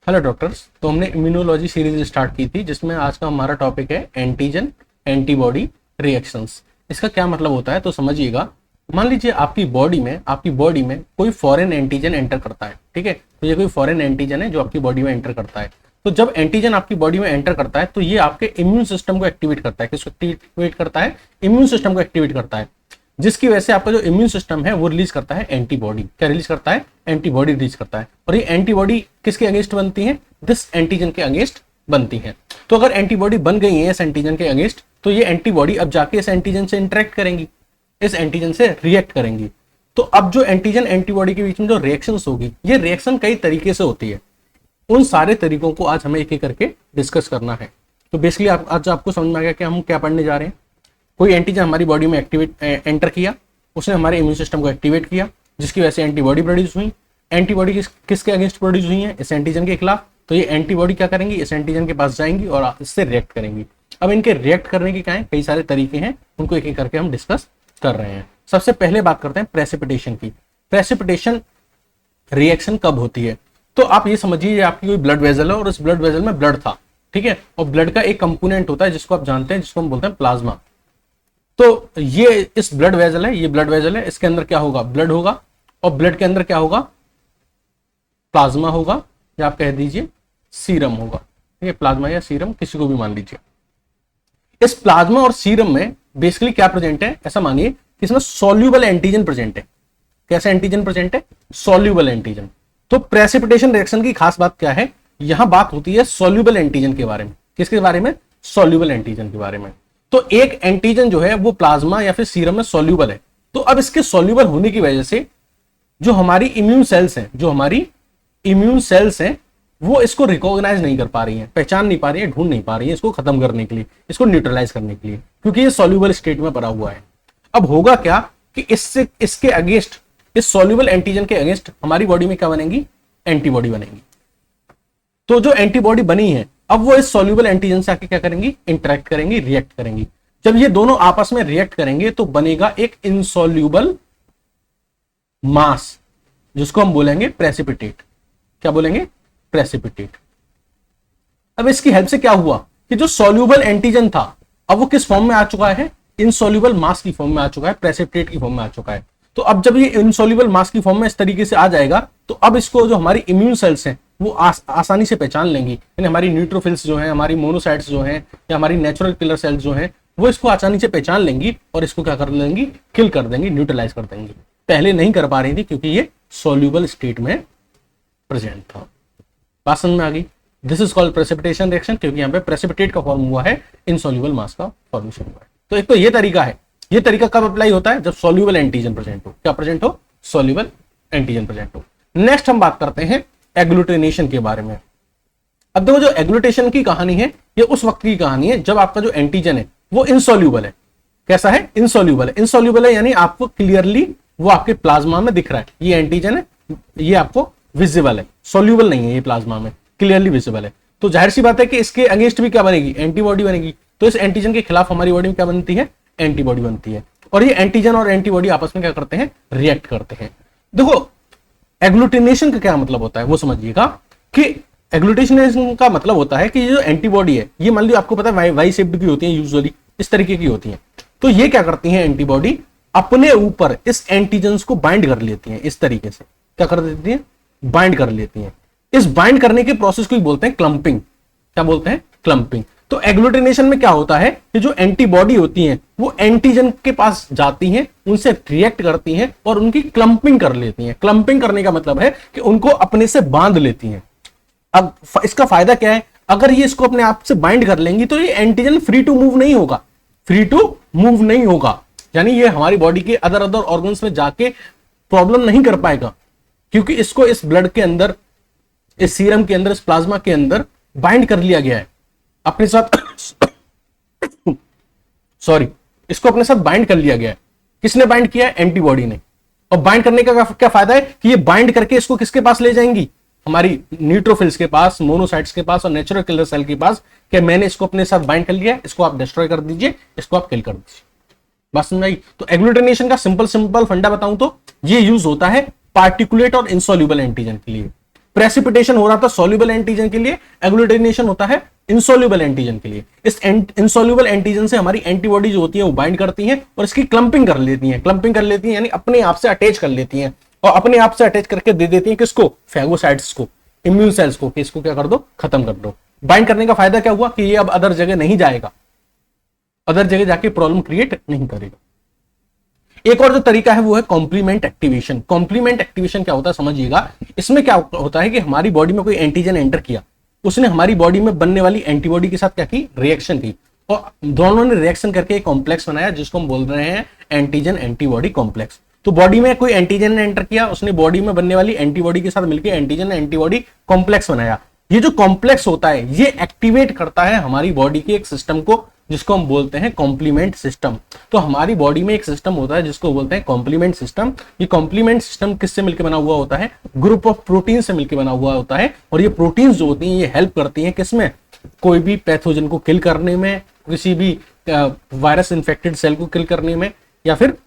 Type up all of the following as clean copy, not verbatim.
Hello doctors. तो हमने immunology series start की थी जिसमें आज का हमारा टॉपिक है एंटीजन एंटीबॉडी रिएक्शंस। इसका क्या मतलब होता है तो समझिएगा। मान लीजिए आपकी बॉडी में कोई फॉरेन एंटीजन एंटर करता है, ठीक है। तो ये कोई फॉरेन एंटीजन है जो आपकी बॉडी में एंटर करता है। तो जब एंटीजन आपकी बॉडी में एंटर करता है तो ये आपके इम्यून सिस्टम को एक्टिवेट करता है। किसको एक्टिवेट करता है? इम्यून सिस्टम को एक्टिवेट करता है, जिसकी वजह से आपका जो इम्यून सिस्टम है वो रिलीज करता है एंटीबॉडी। क्या रिलीज करता है? एंटीबॉडी रिलीज करता है। और ये एंटीबॉडी किसके अगेंस्ट बनती है? दिस एंटीजन के अगेंस्ट बनती है। तो अगर एंटीबॉडी बन गई है इस एंटीजन के अगेंस्ट, तो ये एंटीबॉडी अब जाके इस एंटीजन से इंटरेक्ट करेंगी, इस एंटीजन से रिएक्ट करेंगी। तो अब जो एंटीजन एंटीबॉडी के बीच में जो रिएक्शन होगी, ये रिएक्शन कई तरीके से होती है। उन सारे तरीकों को आज हमें एक एक करके डिस्कस करना है। तो बेसिकली आज आपको समझ में आ गया कि हम क्या पढ़ने जा रहे हैं। कोई एंटीजन हमारी बॉडी में एंटर किया, उसने हमारे इम्यून सिस्टम को एक्टिवेट किया, जिसकी वजह से एंटीबॉडी प्रोड्यूस हुई। एंटीबॉडी किसके अगेंस्ट प्रोड्यूस हुई है? इस एंटीजन के खिलाफ। तो ये एंटीबॉडी क्या करेंगी? इस एंटीजन के पास जाएंगी और इससे रिएक्ट करेंगी। अब इनके रिएक्ट करने के क्या है? कई सारे तरीके हैं, उनको एक एक करके हम डिस्कस कर रहे हैं। सबसे पहले बात करते हैं प्रेसिपिटेशन की। प्रेसिपिटेशन रिएक्शन कब होती है? तो आप ये समझिए आपकी कोई ब्लड वेजल है और उस ब्लड वेजल में ब्लड था, ठीक है। और ब्लड का एक कंपोनेंट होता है जिसको आप जानते हैं, जिसको हम बोलते हैं प्लाज्मा। तो ये इस ब्लड वेजल है, ये ब्लड वेजल है, इसके अंदर क्या होगा? ब्लड होगा। और ब्लड के अंदर क्या होगा? प्लाज्मा होगा, या आप कह दीजिए सीरम होगा। ये प्लाज्मा या सीरम किसी को भी मान लीजिए। इस प्लाज्मा और सीरम में बेसिकली क्या प्रेजेंट है? ऐसा मानिए कि इसमें सॉल्यूबल एंटीजन प्रेजेंट है। कैसे एंटीजन प्रेजेंट है? Soluble antigen. तो प्रेसिपिटेशन रिएक्शन की खास बात क्या है? यहां बात होती है सॉल्यूबल एंटीजन के बारे में। किसके बारे में? सॉल्यूबल एंटीजन के बारे में। तो एक एंटीजन जो है वो प्लाज्मा या फिर सीरम में सॉल्यूबल है। तो अब इसके सॉल्यूबल होने की वजह से जो हमारी इम्यून सेल्स हैं वो इसको रिकॉग्नाइज नहीं कर पा रही हैं, पहचान नहीं पा रही है, ढूंढ नहीं पा रही है इसको खत्म करने के लिए, इसको न्यूट्रलाइज करने के लिए, क्योंकि ये सॉल्यूबल स्टेट में पड़ा हुआ है। अब होगा क्या कि इसके अगेंस्ट, इस सॉल्यूबल एंटीजन के अगेंस्ट हमारी बॉडी में क्या बनेगी? एंटीबॉडी बनेगी। तो जो एंटीबॉडी बनी है अब वो इस सॉल्यूबल एंटीजन से आके क्या करेंगी? इंटरेक्ट करेंगी, रिएक्ट करेंगी। जब ये दोनों आपस में रिएक्ट करेंगे तो बनेगा एक इनसॉल्यूबल मास, जिसको हम बोलेंगे प्रेसिपिटेट। क्या बोलेंगे? प्रेसिपिटेट। अब इसकी हेल्प से क्या हुआ कि जो सॉल्यूबल एंटीजन था अब वो किस फॉर्म में आ चुका है? इनसॉल्यूबल मास की फॉर्म में आ चुका है, प्रेसिपिटेट की फॉर्म में आ चुका है। तो अब जब ये इनसॉल्यूबल मास की फॉर्म में इस तरीके से आ जाएगा तो अब इसको जो हमारी इम्यून सेल्स हैं वो आसानी से पहचान लेंगी। यानी हमारी न्यूट्रोफिल्स जो हैं, हमारी मोनोसाइट्स जो हैं, या हमारी नेचुरल किलर सेल्स जो हैं, वो इसको आसानी से पहचान लेंगी और इसको क्या कर लेंगी? किल कर देंगी, न्यूट्रलाइज कर देंगी। पहले नहीं कर पा रही थी क्योंकि ये सॉल्यूबल स्टेट में प्रेजेंट था। बात समझ में आ गई? This is called precipitation reaction, क्योंकि यहाँ पे प्रेसिपिटेट का फॉर्म हुआ है, इनसॉल्यूबल मास का फॉर्मेशन हुआ है। तो एक तो ये तरीका है। ये तरीका कब अप्लाई होता है? जब सॉल्यूबल एंटीजन प्रेजेंट हो। क्या प्रेजेंट हो? सॉल्यूबल एंटीजन प्रेजेंट हो। नेक्स्ट हम बात करते हैं एग्लूटिनेशन के बारे में। अब देखो, जो एग्लूटेशन की कहानी है ये उस वक्त की कहानी है जब आपका जो एंटीजन है वो इनसॉल्यूबल है। कैसा है? इनसॉल्यूबल है। इनसॉल्यूबल है यानी आपको क्लियरली वो आपके प्लाज्मा में दिख रहा है, ये एंटीजन है, ये आपको विजिबल है। सॉल्यूबल नहीं है ये प्लाज्मा में, क्लियरली विजिबल है। तो जाहिर सी बात है कि इसके अगेंस्ट भी क्या बनेगी? एंटीबॉडी बनेगी। तो इस एंटीजन के खिलाफ हमारी बॉडी में क्या बनती है? एंटीबॉडी बनती है। और ये एंटीजन और एंटीबॉडी आपस में क्या करते हैं? रिएक्ट करते हैं। देखो, एग्लूटिनेशन का क्या मतलब होता है वो समझिएगा कि एग्लूटिनेशन का मतलब होता है कि ये जो एंटीबॉडी है ये मान लीजिए आपको पता है वाई शेप्ड की होती है, यूजुअली इस तरीके की होती है। तो ये क्या करती है? एंटीबॉडी अपने ऊपर इस एंटीजन को बाइंड कर लेती है। इस तरीके से क्या कर देती है? बाइंड कर लेती है। इस बाइंड करने के प्रोसेस को बोलते हैं क्लंपिंग। क्या बोलते हैं? क्लंपिंग। तो एग्लूटिनेशन में क्या होता है कि जो एंटीबॉडी होती हैं वो एंटीजन के पास जाती हैं, उनसे रिएक्ट करती हैं और उनकी क्लंपिंग कर लेती हैं। क्लंपिंग करने का मतलब है कि उनको अपने से बांध लेती हैं। अब इसका फायदा क्या है? अगर ये इसको अपने आप से बाइंड कर लेंगी तो ये एंटीजन फ्री टू मूव नहीं होगा, फ्री टू मूव नहीं होगा। यानी ये हमारी बॉडी के अदर ऑर्गन्स में जाके प्रॉब्लम नहीं कर पाएगा, क्योंकि इसको इस ब्लड के अंदर, इस सीरम के अंदर, इस प्लाज्मा के अंदर बाइंड कर लिया गया है अपने साथ। सॉरी, इसको अपने साथ बाइंड कर लिया गया है। किसने बाइंड किया है? एंटीबॉडी ने। और बाइंड करने का क्या फायदा है कि ये बाइंड करके इसको किसके पास ले जाएंगी? हमारी न्यूट्रोफिल्स के पास, मोनोसाइट्स के पास और नेचुरल किलर सेल के पास कि मैंने इसको अपने साथ बाइंड कर लिया है, इसको आप डिस्ट्रॉय कर दीजिए, इसको आप किल कर दीजिए। बात समझ आई? तो एग्लूटिनेशन का सिंपल फंडा बताऊं तो ये यूज होता है पार्टिकुलेट और इनसॉल्यूबल एंटीजन के लिए। प्रेसिपिटेशन हो रहा था सॉल्युबल एंटीजन के लिए, एग्लूटिनेशन होता है इनसॉल्युबल एंटीजन के लिए। इस इनसॉल्युबल एंटीजन से हमारी एंटीबॉडी जो होती है वो बाइंड करती हैं और इसकी क्लंपिंग कर लेती हैं। क्लंपिंग कर लेती हैं यानी अपने आप से अटैच कर लेती हैं और अपने आप से अटैच करके दे देती हैं किसको, फैगोसाइट्स को, इम्यून सेल्स को, कि इसको क्या कर दो, खत्म कर दो। बाइंड करने का फायदा क्या हुआ कि ये अब अदर जगह नहीं जाएगा, अदर जगह जाके प्रॉब्लम क्रिएट नहीं करेगा। एक और जो तरीका है वो है कॉम्प्लीमेंट एक्टिवेशन। कॉम्प्लीमेंट एक्टिवेशन क्या होता है समझिएगा। इसमें क्या होता है कि हमारी बॉडी में कोई एंटीजन एंटर किया, उसने हमारी बॉडी में बनने वाली एंटीबॉडी के साथ क्या की, रिएक्शन की, और दोनों ने रिएक्शन करके एक कॉम्प्लेक्स बनाया जिसको हम बोल रहे हैं एंटीजन एंटीबॉडी कॉम्प्लेक्स। तो बॉडी में कोई एंटीजन ने एंटर किया, उसने बॉडी में बनने वाली एंटीबॉडी के साथ मिलकर एंटीजन एंटीबॉडी कॉम्प्लेक्स बनाया। ये जो कॉम्प्लेक्स होता है ये एक्टिवेट करता है हमारी बॉडी के एक सिस्टम को जिसको हम बोलते हैं कॉम्प्लीमेंट सिस्टम। तो हमारी बॉडी में एक सिस्टम होता है जिसको बोलते हैं कॉम्प्लीमेंट सिस्टम। ये कॉम्प्लीमेंट सिस्टम किससे मिलकर बना हुआ होता है, ग्रुप ऑफ प्रोटीन से मिलकर बना हुआ होता है। और ये प्रोटीन्स जो होती हैं ये हेल्प करती हैं किसमें, कोई भी पैथोजन को किल करने में, किसी भी वायरस इन्फेक्टेड सेल को किल करने में, या फिर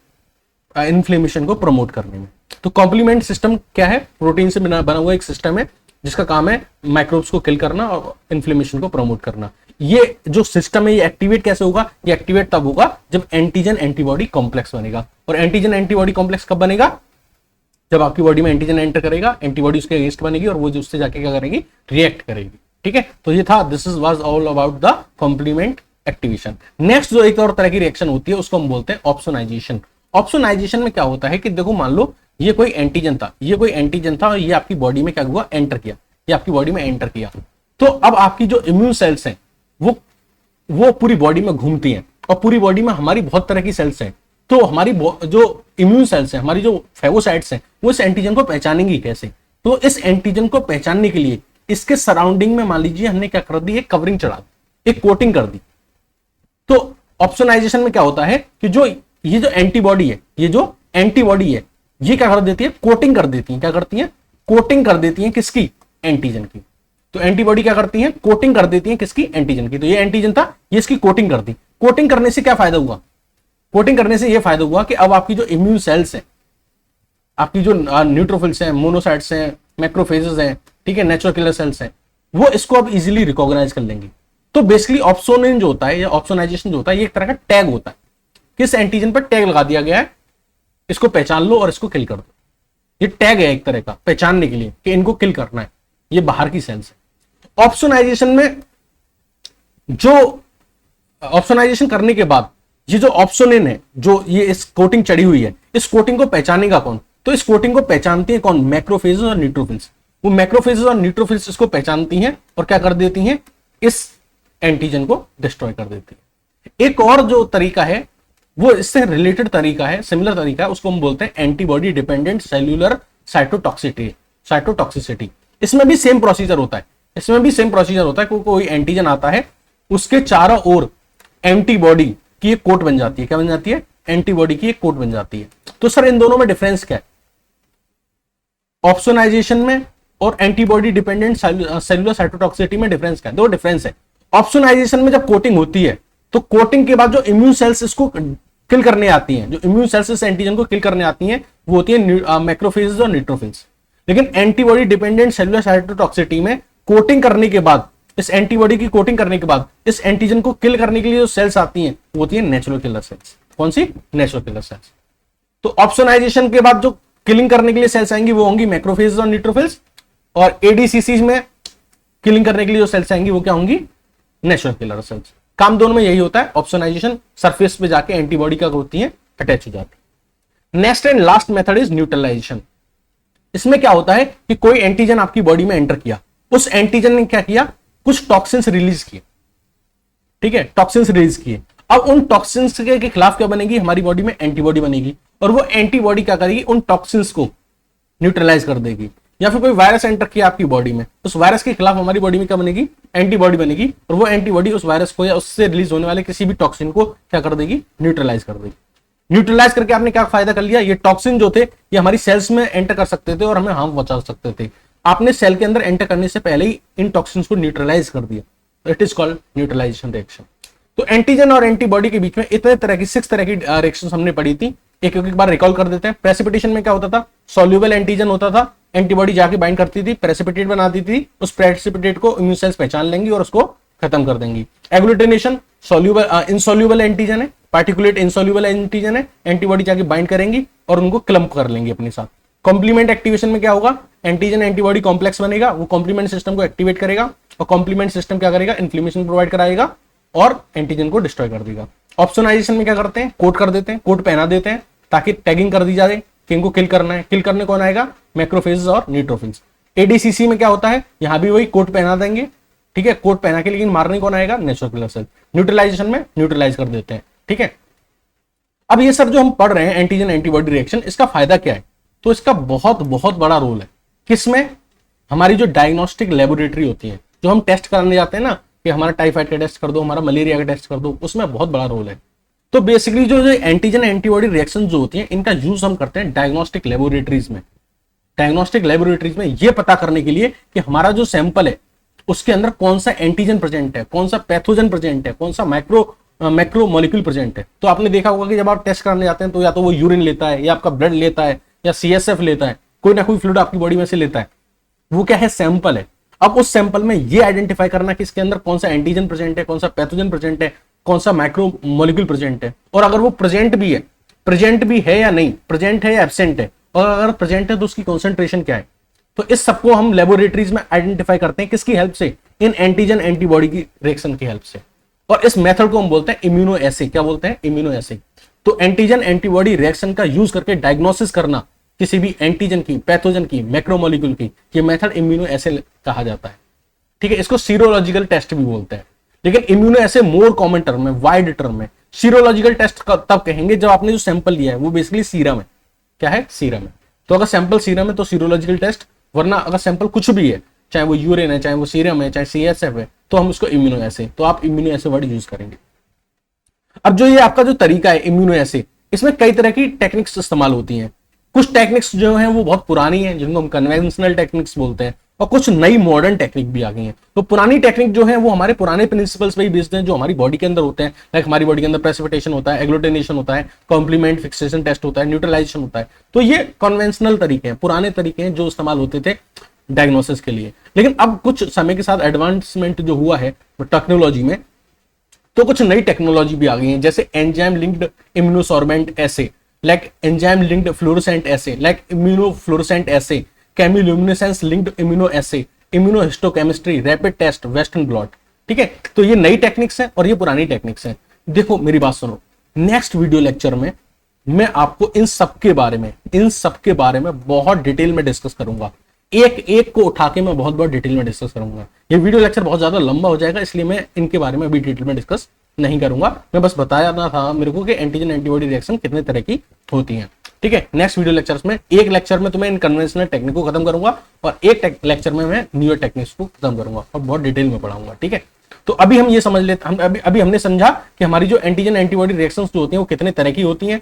इन्फ्लेमेशन को प्रमोट करने में। तो कॉम्प्लीमेंट सिस्टम क्या है, प्रोटीन से बना हुआ एक सिस्टम है जिसका काम है माइक्रोब्स को किल करना और इन्फ्लेमेशन को प्रमोट करना। ये जो सिस्टम है ये एक्टिवेट कैसे होगा, ये एक्टिवेट तब होगा जब एंटीजन एंटीबॉडी कॉम्प्लेक्स बनेगा। और एंटीजन एंटीबॉडी कॉम्प्लेक्स कब बनेगा, जब आपकी बॉडी में एंटीजन एंटर करेगा, एंटीबॉडी उसके अगेंस्ट बनेगी और वो जो उससे जाके क्या करेगी, रिएक्ट करेगी। ठीक है, तो ये था, this is was all about the complement activation. Next जो एक और तरह की रिएक्शन होती है उसको हम बोलते हैं ऑप्सोनाइजेशन। ऑप्सोनाइजेशन में क्या होता है कि देखो मान लो ये कोई एंटीजन था, ये कोई एंटीजन था और ये आपकी बॉडी में क्या हुआ, एंटर किया, ये आपकी बॉडी में एंटर किया। तो अब आपकी जो इम्यून सेल्स हैं वो पूरी बॉडी में घूमती हैं और पूरी बॉडी में हमारी बहुत तरह की सेल्स हैं। तो हमारी जो इम्यून सेल्स हैं, हमारी जो फैगोसाइट्स हैं, वो इस एंटीजन को पहचानेंगी कैसे। तो इस एंटीजन को पहचानने के लिए इसके सराउंडिंग में मान लीजिए हमने क्या कर दी, एक कवरिंग चढ़ा दी, एक कोटिंग कर दी। तो ऑप्सोनाइजेशन में क्या होता है कि ये जो एंटीबॉडी है, ये जो एंटीबॉडी है ये क्या कर देती है, कोटिंग कर देती है। क्या करती है, कोटिंग कर देती है किसकी, एंटीजन की। तो एंटीबॉडी क्या करती है, कोटिंग कर देती है किसकी, एंटीजन की। तो ये एंटीजन था, ये इसकी कोटिंग कर दी। कोटिंग करने से क्या फायदा हुआ, कोटिंग करने से ये फायदा हुआ कि अब आपकी जो इम्यून सेल्स है, आपकी जो न्यूट्रोफिल्स हैं, मोनोसाइट्स हैं, मैक्रोफेजेस हैं, ठीक है, नेचुरल किलर सेल्स हैं, वो इसको अब इजीली रिकॉग्नाइज कर लेंगे। तो बेसिकली ऑप्सोनिन जो होता है या ऑप्सोनाइजेशन जो होता है ये एक तरह का टैग होता है। किस एंटीजन पर टैग लगा दिया गया है, इसको पहचान लो और इसको किल कर दो। ये टैग है एक तरह का पहचानने के लिए कि इनको किल करना है, ये बाहर की सेल्स है। ऑप्सोनाइजेशन में जो ऑप्सोनाइजेशन करने के बाद ये जो ऑप्सोनिन है, जो ये इस कोटिंग चढ़ी हुई है, इस कोटिंग को पहचानेगा कौन, तो इस कोटिंग को पहचानती है कौन, मैक्रोफेजेस और न्यूट्रोफिल्स। वो मैक्रोफेजेस और न्यूट्रोफिल्स इसको पहचानती हैं और क्या कर देती हैं, इस एंटीजन को डिस्ट्रॉय कर देती है। एक और जो तरीका है वो इससे रिलेटेड तरीका है, सिमिलर तरीका है, उसको हम बोलते हैं एंटीबॉडी डिपेंडेंट सेल्यूलर साइटोटॉक्सिसिटी। इसमें भी सेम प्रोसीजर होता है, इसमें भी सेम प्रोसीजर होता है। कोई एंटीजन आता है, उसके चारों ओर एंटीबॉडी की एक कोट बन जाती है। क्या बन जाती है, एंटीबॉडी की एक कोट बन जाती है। तो सर इन दोनों में डिफरेंस क्या है, ऑप्सोनाइजेशन में और एंटीबॉडी डिपेंडेंट सेल्यूलर साइटोटॉक्सिसिटी में डिफरेंस क्या है, दो डिफरेंस है। ऑप्सोनाइजेशन में जब कोटिंग होती है तो कोटिंग के बाद जो इम्यून सेल्स इसको किल करने आती हैं, जो इम्यून सेल्स इस एंटीजन को किल करने आती हैं, वो होती है मैक्रोफेजेस और न्यूट्रोफिल्स। लेकिन एंटीबॉडी डिपेंडेंट सेल्यूलर साइटोटॉक्सिसिटी में कोटिंग करने के बाद, इस एंटीबॉडी की कोटिंग करने के बाद इस एंटीजन को किल करने के लिए जो सेल्स आती हैं वो होती है नेचुरल किलर सेल्स। कौन सी, नेचुरल किलर सेल्स। तो ऑप्सोनाइजेशन के बाद जो किलिंग करने के लिए सेल्स आएंगी वो होंगी मैक्रोफेजेस और न्यूट्रोफिल्स, और एडीसीसी में किलिंग करने के लिए जो सेल्स आएंगी वो क्या होंगी, नेचुरल किलर सेल्स। काम दोनों में यही होता है, ऑप्सोनाइजेशन सरफेस पे जाके एंटीबॉडी का होती है, अटैच हो जाती है। Next and last method is neutralization. इसमें क्या होता है कि कोई एंटीजन आपकी बॉडी में एंटर किया, उस एंटीजन ने क्या किया, कुछ टॉक्सिन्स रिलीज किए, ठीक है, टॉक्सिन्स रिलीज किए। अब उन टॉक्सिन्स के खिलाफ क्या बनेगी, हमारी बॉडी में एंटीबॉडी बनेगी, और वो एंटीबॉडी क्या करेगी, उन टॉक्सिन्स को न्यूट्रलाइज कर देगी। या फिर कोई वायरस एंटर किया आपकी बॉडी में, उस वायरस के खिलाफ हमारी बॉडी में क्या बनेगी, एंटीबॉडी बनेगी, और वो एंटीबॉडी उस वायरस को या उससे रिलीज होने वाले किसी भी टॉक्सिन को क्या कर देगी, न्यूट्रलाइज कर देगी। न्यूट्रलाइज करके आपने क्या फायदा कर लिया, ये टॉक्सिन जो थे ये हमारी सेल्स में एंटर कर सकते थे और हमें हार्म पहुंचा सकते थे। आपने सेल के अंदर एंटर करने से पहले ही इन टॉक्सिन्स को न्यूट्रलाइज कर दिया। It is called neutralization reaction. तो एंटीजन और एंटीबॉडी के बीच में इतने तरह की 6 तरह की रिएक्शन हमने पढ़ी थी। एक एक बार रिकॉल कर देते हैं। प्रेसिपिटेशन में क्या होता था, सॉल्यूबल एंटीजन होता था, एंटीबॉडी जाके बाइंड करती थी, प्रेसिपिटेट बनाती थी, उस प्रेसिपिटेट को इम्यून सेल्स पहचान लेंगी और उसको खत्म कर देंगी। एग्लूटिनेशन सॉल्यूबल इनसॉल्यूबल एंटीजन है, पार्टिकुलेट इनसॉल्यूबल एंटीजन है, एंटीबॉडी जाके बाइंड करेंगी और उनको क्लम्प कर लेंगी अपने साथ। कॉम्प्लीमेंट एक्टिवेशन में क्या होगा, एंटीजन एंटीबॉडी कॉम्प्लेक्स बनेगा, वो कॉम्प्लीमेंट सिस्टम को एक्टिवेट करेगा और कॉम्प्लीमेंट सिस्टम क्या करेगा, इन्फ्लेमेशन प्रोवाइड कराएगा और एंटीजन को डिस्ट्रॉय कर देगा। ऑप्सोनाइजेशन में क्या करते हैं, कोट कर देते हैं, कोट पहना देते हैं ताकि टैगिंग कर दी जाए कि इनको किल करना है। किल करने कौन आएगा, मैक्रोफेजेस और न्यूट्रोफिल्स। एडीसीसी में क्या होता है, यहां भी वही कोट पहना देंगे, ठीक है, कोट पहना के, लेकिन मारने कौन आएगा, नेचुरल किलर सेल। न्यूट्रलाइजेशन में न्यूट्रलाइज कर देते हैं, ठीक है। अब ये सब जो हम पढ़ रहे हैं एंटीजन एंटीबॉडी रिएक्शन, इसका फायदा क्या है, तो इसका बहुत बहुत बड़ा रोल है किसमें, हमारी जो डायग्नोस्टिक लेबोरेटरी होती है, जो हम टेस्ट कराने जाते हैं ना कि हमारा टाइफाइड का टेस्ट कर दो, हमारा मलेरिया का टेस्ट कर दो, उसमें बहुत बड़ा रोल है। तो बेसिकली जो एंटीजन एंटीबॉडी रिएक्शन जो होती है, इनका यूज हम करते हैं डायग्नोस्टिक लेबोरेटरीज में। डायग्नोस्टिक लेबोरेटरीज में यह पता करने के लिए कि हमारा जो सैंपल है उसके अंदर कौन सा एंटीजन प्रेजेंट है, कौन सा पैथोजन प्रेजेंट है, कौन सा मैक्रो मॉलिक्यूल प्रेजेंट है। तो आपने देखा होगा कि जब आप टेस्ट करने जाते हैं तो या तो वो यूरिन लेता है, या आपका ब्लड लेता है, या CSF लेता है, कोई ना कोई फ्लूइड आपकी बॉडी में से लेता है। वो क्या है, सैंपल है। अब उस सैंपल में ये आइडेंटिफाई करना कि इसके अंदर कौन सा एंटीजन प्रेजेंट है, कौन सा पैथोजन प्रेजेंट है, कौन सा माइक्रो मॉलिक्यूल प्रेजेंट है, और अगर वो प्रेजेंट भी है या नहीं, प्रेजेंट है या एब्सेंट है, और अगर प्रेजेंट है तो उसकी कॉन्सेंट्रेशन क्या है। तो इस सबको हम लेबोरेटरीज में आइडेंटिफाई करते हैं, किसकी हेल्प से, इन एंटीजन एंटीबॉडी की रिएक्शन की हेल्प से। और इस मेथड को हम बोलते हैं इम्यूनो एसे। क्या बोलते हैं, इम्यूनो एसे। तो एंटीजन एंटीबॉडी रिएक्शन का यूज करके डायग्नोसिस करना किसी भी एंटीजन की, पैथोजन की, मैक्रोमोलिक्यूल की, ये मेथड इम्यूनो एसे कहा जाता है, ठीक है। इसको सीरोलॉजिकल टेस्ट भी बोलते हैं, लेकिन इम्यूनो एसे मोर कॉमन टर्म है, वाइड टर्म है। सीरोलॉजिकल टेस्ट तब कहेंगे जब आपने जो सैंपल लिया है वो बेसिकली सीरम है। क्या है, सीरम है। तो अगर सैंपल सीरम है तो सीरोलॉजिकल टेस्ट, वरना अगर सैंपल कुछ भी है, चाहे वो यूरिन है, चाहे वो सीरम है, चाहे CSF है, तो हम उसको इम्यूनो एसे, तो आप इम्यूनो एसे वर्ड यूज करेंगे। अब जो ये आपका जो तरीका है इम्यूनो एसे, इसमें कई तरह की टेक्निक्स इस्तेमाल होती हैं। कुछ टेक्निक्स जो हैं वो बहुत पुरानी हैं, जिनको हम कन्वेंशनल टेक्निक्स बोलते हैं, और कुछ नई मॉडर्न टेक्निक भी आ गई हैं। तो पुरानी टेक्निक जो है वो हमारे पुराने प्रिंसिपल्स पे ही बेस्ड हैं, जो हमारी बॉडी के अंदर होते हैं। लाइक हमारी बॉडी के अंदर प्रेसिपिटेशन होता है, एग्लूटिनेशन होता है, कॉम्प्लीमेंट फिक्सेशन टेस्ट होता है, न्यूट्रलाइजेशन होता है। तो ये कन्वेंशनल तरीके हैं, पुराने तरीके हैं जो इस्तेमाल होते थे डायग्नोसिस के लिए। लेकिन अब कुछ समय के साथ एडवांसमेंट जो हुआ है टेक्नोलॉजी में, तो कुछ नई टेक्नोलॉजी भी आ गई है, जैसे enzyme linked immunosorbent assay, like enzyme linked fluorescent assay, like immunofluorescent assay, chemiluminescence linked immuno assay, immunohistochemistry, rapid test, western blot, ठीक है। तो ये नई टेक्निक्स हैं और ये पुरानी टेक्निक्स हैं। देखो मेरी बात सुनो, नेक्स्ट वीडियो लेक्चर में मैं आपको इन सब के बारे में बहुत डिटेल में डिस्कस करूंगा। एक एक को उठा के मैं बहुत डिटेल में डिस्कस करूंगा। ये वीडियो लेक्चर बहुत ज्यादा लंबा हो जाएगा, इसलिए मैं इनके बारे में अभी डिटेल में डिस्कस नहीं करूंगा। मैं बस बताया था मेरे को कि एंटीजन एंटीबॉडी रिएक्शन कितने तरह की होती हैं, ठीक है। नेक्स्ट वीडियो लेक्चर्स में एक लेक्चर में तो मैं इन कन्वेंशनल टेक्निक को खत्म करूंगा और एक लेक्चर में मैं न्यू टेक्निक्स को खत्म करूंगा और बहुत डिटेल में पढ़ाऊंगा, ठीक है। तो अभी हम ये समझ लेते, अभी हमने समझा कि हमारी जो एंटीजन एंटीबॉडी रिएक्शंस जो होती हैं वो कितने तरह की होती हैं,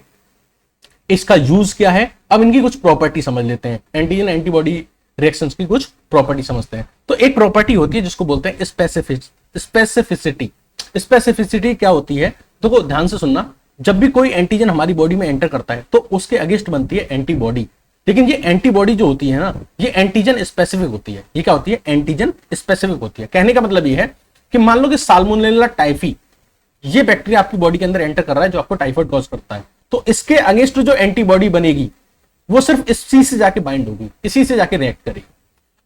इसका यूज क्या है। अब इनकी कुछ प्रॉपर्टी समझ लेते हैं, एंटीजन एंटीबॉडी रिएक्शंस की कुछ प्रॉपर्टी समझते हैं। तो एक प्रॉपर्टी होती है जिसको बोलते हैं स्पेसिफिसिटी। स्पेसिफिसिटी क्या होती है, तो ध्यान से सुनना, जब भी कोई एंटीजन हमारी बॉडी में एंटर करता है तो उसके अगेंस्ट बनती है एंटीबॉडी। लेकिन ये एंटीबॉडी जो होती है ना, ये एंटीजन स्पेसिफिक होती है। ये क्या होती है, एंटीजन स्पेसिफिक होती है। कहने का मतलब ये है कि मान लो कि साल्मोनेला टाइफी, ये बैक्टीरिया आपकी बॉडी के अंदर एंटर कर रहा है जो आपको टाइफाइड कॉज करता है, तो इसके अगेंस्ट जो एंटीबॉडी बनेगी वो सिर्फ इसी से जाके बाइंड होगी, इसी से जाके रिएक्ट करेगी।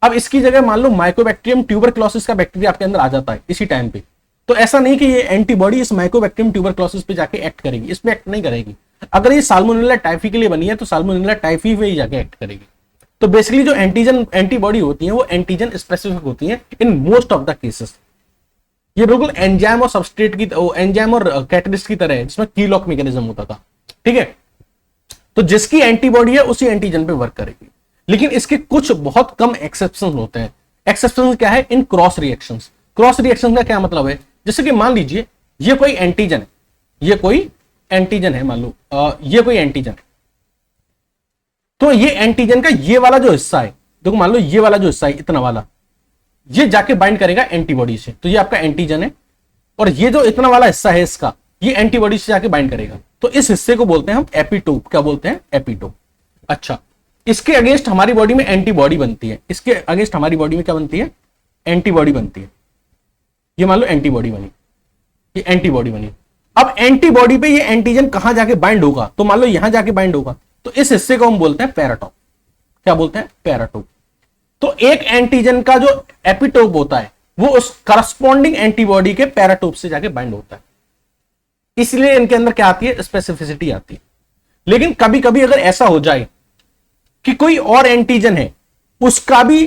अब इसकी जगह मान लो माइकोबैक्टीरियम ट्यूबरक्लोसिस का बैक्टीरिया आपके अंदर आ जाता है इसी टाइम पे, तो ऐसा नहीं कि ये एंटीबॉडी इस माइकोबैक्टीरियम ट्यूबरक्लोसिस पे जाके एक्ट करेगी, इस पे एक्ट नहीं करेगी। अगर ये साल्मोनेला टाइफी के लिए बनी है तो साल्मोनेला टाइफी पे ही जाके एक्ट करेगी। तो बेसिकली जो एंटीबॉडी होती है वो एंटीजन स्पेसिफिक होती है in most of the cases. ये बिल्कुल एंजाइम और सबस्ट्रेट की, एंजाइम और कैटलिस्ट की तरह है जिसमें की लॉक मैकेनिज्म होता था, ठीक है। तो जिसकी एंटीबॉडी है उसी एंटीजन पे वर्क करेगी। लेकिन इसके कुछ बहुत कम एक्सेप्शन होते हैं। एक्सेप्शन क्या है, इन क्रॉस रिएक्शंस। क्रॉस रिएक्शन का क्या मतलब है, जैसे कि मान लीजिए ये कोई एंटीजन है, ये कोई एंटीजन है, मान लो ये कोई एंटीजन है, तो ये एंटीजन का ये वाला जो हिस्सा है, देखो मान लो ये वाला जो हिस्सा है, इतना वाला, ये जाके बाइंड करेगा एंटीबॉडी से, तो ये आपका एंटीजन है। और ये जो इतना वाला हिस्सा है इसका, ये एंटीबॉडी से जाके बाइंड करेगा, तो इस हिस्से को बोलते हैं हम एपिटोप। क्या बोलते हैं, एपिटोप। अच्छा, इसके अगेंस्ट हमारी बॉडी में एंटीबॉडी बनती है, इसके अगेंस्ट हमारी बॉडी में क्या बनती है, एंटीबॉडी बनती है। ये मान लो एंटीबॉडी बनी, ये एंटीबॉडी बनी। अब एंटीबॉडी पे ये एंटीजन कहां जाके बाइंड होगा, तो मान लो यहां जाके बाइंड होगा, तो इस हिस्से को हम बोलते हैं पैराटोप। क्या बोलते हैं, पैराटोप। तो एक एंटीजन का जो एपिटोप होता है वो उस करस्पॉन्डिंग एंटीबॉडी के पैराटोप से जाके बाइंड होता है, इसलिए इनके अंदर क्या आती है, स्पेसिफिसिटी आती है। लेकिन कभी कभी अगर ऐसा हो जाए कि कोई और एंटीजन है, उसका भी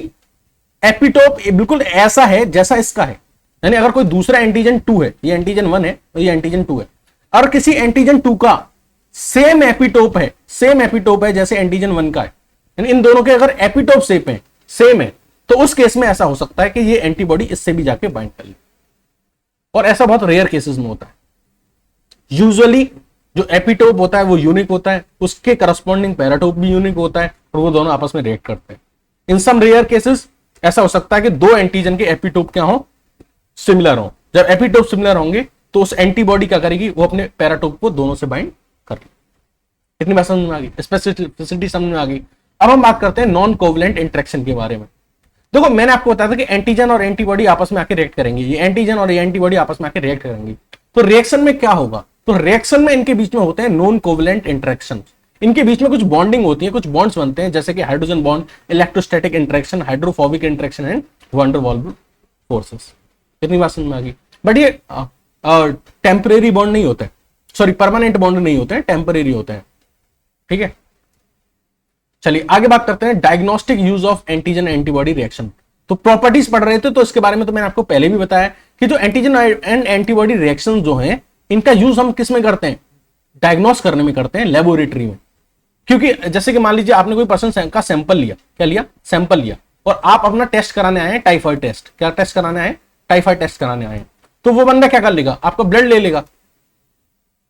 एपिटोप बिल्कुल ऐसा है जैसा इसका है, यानी अगर कोई दूसरा एंटीजन 2 है, ये एंटीजन 1 है और ये एंटीजन 2 है, और किसी एंटीजन 2 का सेम एपिटोप है जैसे एंटीजन 1 का है, यानी इन दोनों के अगर एपिटोप सेम है, तो उस केस में ऐसा हो सकता है कि ये एंटीबॉडी इससे भी जाके बाइंड कर ले, और ऐसा बहुत रेयर केसेस में होता है। यूजुअली जो एपिटोप होता है वो यूनिक होता है, उसके करस्पॉन्डिंग पैराटोप भी यूनिक होता है, और वो दोनों आपस में रिएक्ट करते हैं। इन सम रेयर केसेस ऐसा हो सकता है कि दो एंटीजन के एपिटोप क्या हो, सिमिलर हो। जब एपिटोप सिमिलर होंगे तो उस एंटीबॉडी क्या करेगी, वो अपने पैराटोप को दोनों से बाइंड कर ले। इतनी बात समझ में आ गई, स्पेसिफिसिटी समझ में आ गई। अब हम बात करते हैं नॉन कोवलेंट इंटरेक्शन के बारे में। देखो मैंने आपको बताया था कि एंटीजन और एंटीबॉडी आपस में आके रिएक्ट करेंगे, ये एंटीजन और ये एंटीबॉडी आपस में आके रिएक्ट करेंगे, तो रिएक्शन में क्या होगा, तो रिएक्शन में इनके बीच में होते हैं नॉन कोवलेंट इंटरेक्शन। इनके बीच में कुछ बॉन्डिंग होती है, कुछ बॉन्ड्स बनते हैं, जैसे कि hydrogen bond, electrostatic interaction, hydrophobic interaction and van der Waals forces. इतनी बात समझ में आ गई। बट ये टेम्परेरी बॉन्ड नहीं होते, सॉरी परमानेंट बॉन्ड नहीं होते हैं, टेम्परेरी होते हैं। ठीक है, चलिए आगे बात करते हैं diagnostic use of antigen antibody reaction. तो प्रॉपर्टीज पढ़ रहे थे, तो इसके बारे में तो मैंने आपको पहले भी बताया कि जो एंटीजन एंड एंटीबॉडी रिएक्शन जो हैं, इनका यूज हम किस में करते हैं, डायग्नोस करने में करते हैं, लेबोरेटरी में। क्योंकि जैसे कि मान लीजिए आपने कोई पर्सन का सैंपल लिया, क्या लिया, सैंपल लिया, और आप अपना टेस्ट कराने आए हैं, टाइफाइड टेस्ट। क्या टेस्ट कराने आए, टाइफाइड टेस्ट कराने आए हैं, तो वो बंदा क्या कर लेगा, आपका ब्लड ले लेगा,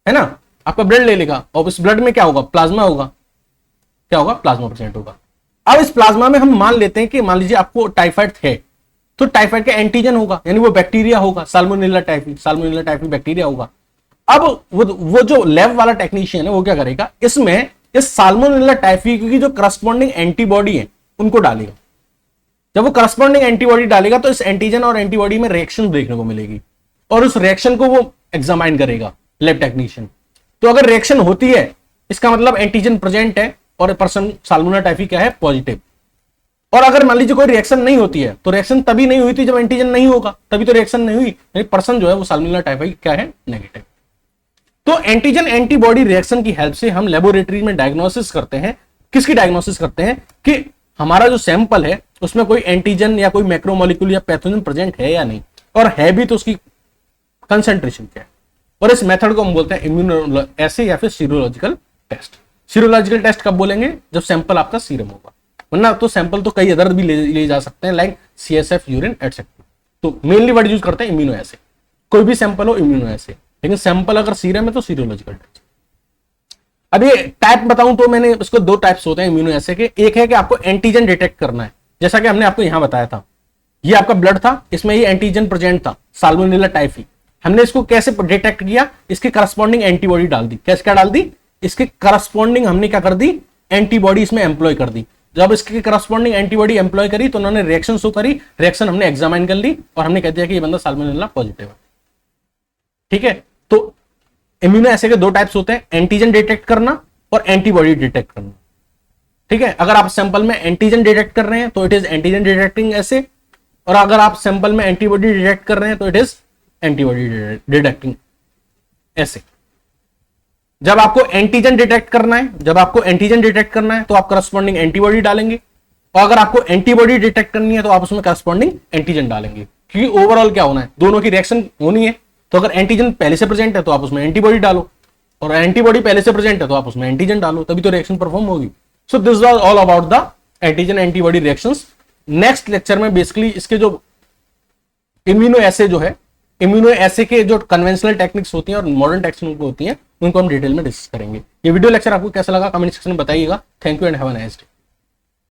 है ना, आपका ब्लड ले लेगा, और उस ब्लड में क्या होगा, प्लाज्मा होगा, क्या होगा, प्लाज्मा प्रेजेंट होगा। अब इस प्लाज्मा में हम मान लेते हैं कि मान लीजिए आपको टाइफाइड है, तो टाइफाइड का एंटीजन होगा, यानी वो बैक्टीरिया होगा, साल्मोनेला टाइफी बैक्टीरिया होगा। अब वो जो लैब वाला टेक्नीशियन है वो क्या करेगा, इसमें इस साल्मोनेला टाइफी की जो करस्पॉन्डिंग एंटीबॉडी है उनको डालेगा। जब वो करस्पॉन्डिंग एंटीबॉडी डालेगा तो इस एंटीजन और एंटीबॉडी में रिएक्शन देखने को मिलेगी, और उस रिएक्शन को वो एग्जामाइन करेगा लैब टेक्नीशियन। तो अगर रिएक्शन होती है, इसका मतलब एंटीजन प्रेजेंट है और पर्सन साल्मोनेला टाइफी क्या है, पॉजिटिव। और अगर मान लीजिए कोई रिएक्शन नहीं होती है, तो रिएक्शन तभी नहीं हुई थी जब एंटीजन नहीं होगा, तभी तो रिएक्शन नहीं हुई, यानी पर्सन जो है वो साल्मोनेला टाइफी क्या है, नेगेटिव। तो एंटीजन एंटीबॉडी रिएक्शन की हेल्प से हम लेबोरेटरी में डायग्नोसिस करते हैं। किसकी डायग्नोसिस करते हैं, कि हमारा जो सैंपल है उसमें कोई एंटीजन या कोई मैक्रोमोलिक्यूल या पैथोजन प्रेजेंट है या नहीं, और है भी तो उसकी कंसंट्रेशन क्या है। और इस मेथड को हम बोलते हैं इम्यूनो ऐसे या फिर सीरोलॉजिकल टेस्ट। सीरोलॉजिकल टेस्ट कब बोलेंगे, जब सैंपल आपका सीरम होगा, वरना तो सैंपल तो कई अदर भी ले जा सकते हैं, लाइक CSF, यूरिन एटसेट्रा। तो मेनली वर्ड यूज करते हैं इम्यूनो ऐसे, कोई भी सैंपल हो इम्यूनो ऐसे, लेकिन सैंपल अगर सीरम है तो सीरोलॉजिकल टेस्ट। अब ये टाइप बताऊं तो मैंने इसको दो टाइप्स होते हैं इम्यूनो ऐसे के। एक है कि आपको एंटीजन डिटेक्ट करना है, जैसा कि हमने आपको यहां बताया था, ये आपका ब्लड था, इसमें ये एंटीजन प्रेजेंट था, साल्मोनेला टाइफी। हमने इसको कैसे डिटेक्ट किया, इसके करस्पॉन्डिंग एंटीबॉडी डाल दी। कैसे क्या डाल दी, इसके करस्पॉन्डिंग हमने क्या कर दी, एंटीबॉडी इसमें एम्प्लॉय कर दी। जब इसके करस्पॉन्डिंग एंटीबॉडी एम्प्लॉय करी तो उन्होंने रिएक्शन शो करी, रिएक्शन हमने एग्जामाइन कर ली और हमने कह दिया कि ये बंदा साल्मोनेला पॉजिटिव है। ठीक है, तो इम्यूनो ऐसे के दो टाइप्स होते हैं, एंटीजन डिटेक्ट करना और एंटीबॉडी डिटेक्ट करना। ठीक है, अगर आप सैंपल में एंटीजन डिटेक्ट कर रहे हैं तो इट इज एंटीजन डिटेक्टिंग ऐसे, और अगर आप सैंपल में एंटीबॉडी डिटेक्ट कर रहे हैं तो इट इज एंटीबॉडी डिटेक्टिंग ऐसे। जब आपको एंटीजन डिटेक्ट करना है, तो आप करस्पॉन्डिंग एंटीबॉडी डालेंगे, और अगर आपको एंटीबॉडी डिटेक्ट करनी है तो आप उसमें करस्पॉन्डिंग एंटीजन डालेंगे, क्योंकि ओवरऑल क्या होना है, दोनों की रिएक्शन होनी है। तो अगर एंटीजन पहले से प्रेजेंट है तो आप उसमें एंटीबॉडी डालो, और एंटीबॉडी पहले से प्रेजेंट है तो आप उसमें एंटीजन डालो, तभी तो रिएक्शन परफॉर्म होगी। So this was all about the antigen antibody reactions. Next lecture में बेसिकली इसके जो इम्यूनो ऐसे जो है, इम्यूनो ऐसे के जो कन्वेंशनल टेक्निक्स होती हैं और मॉडर्न टेक्निक्स होती हैं, उनको हम डिटेल में डिस्कस करेंगे। ये वीडियो लेक्चर आपको कैसा लगा कमेंट सेक्शन में बताइएगा। Thank you and have a nice day.